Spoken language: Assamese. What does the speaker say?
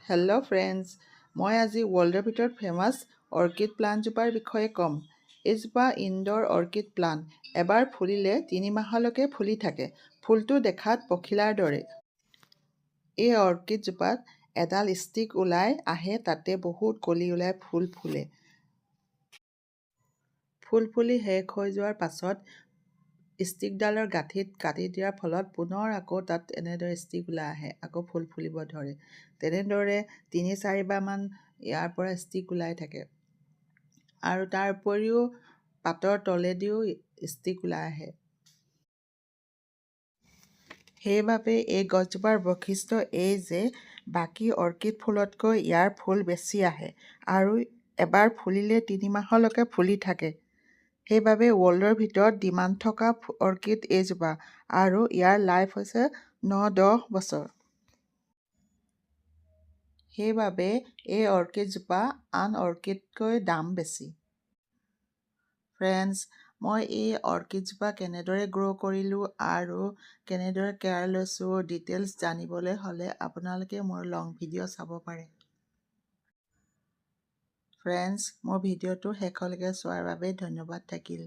হেল্ল' ফ্ৰেণ্ডছ, মই আজি ৱৰ্ল্ডৰ ভিতৰত ফেমাছ অৰ্কিড প্লাণ্টজোপাৰ বিষয়ে ক'ম। এইজোপা ইনড'ৰ অৰ্কিড প্লাণ্ট। এবাৰ ফুলিলে 3 মাহলৈকে ফুলি থাকে। ফুলটো দেখাত পখিলাৰ দৰে। এই অৰ্কিডজোপাত এডাল ষ্টিক ওলাই আহে, তাতে বহুত কলি ওলাই ফুল ফুলে। ফুল ফুলি শেষ হৈ যোৱাৰ পাছত ষ্টিকডালৰ গাঁঠিত কাটি দিয়াৰ ফলত পুনৰ আকৌ তাত এনেদৰে ষ্টিক ওলাই আহে, আকৌ ফুল ফুলিব ধৰে। তেনেদৰে 3-4 বাৰমান ইয়াৰ পৰা ষ্টিক ওলাই থাকে। আৰু তাৰ উপৰিও পাতৰ তলেদিও ষ্টিক ওলাই আহে। সেইবাবে এই গছজোপাৰ বৈশিষ্ট্য এই যে বাকী অৰ্কিড ফুলতকৈ ইয়াৰ ফুল বেছি আহে আৰু এবাৰ ফুলিলে 3 মাহলৈকে ফুলি থাকে। সেইবাবে ৱৰ্ল্ডৰ ভিতৰত ডিমাণ্ড থকা অৰ্কিড এইজোপা আৰু ইয়াৰ লাইফ হৈছে 9-10 বছৰ। সেইবাবে এই অৰ্কিডজোপা আন অৰ্কিডতকৈ দাম বেছি। ফ্ৰেণ্ডছ, মই এই অৰ্কিডজোপা কেনেদৰে গ্ৰ' কৰিলোঁ আৰু কেনেদৰে কেয়াৰ লৈছোঁ ডিটেইলছ জানিবলৈ হ'লে আপোনালোকে মোৰ লং ভিডিঅ' চাব পাৰে। ফ্ৰেণ্ডছ, মোৰ ভিডিঅ'টো শেষলৈকে চোৱাৰ বাবে ধন্যবাদ থাকিল।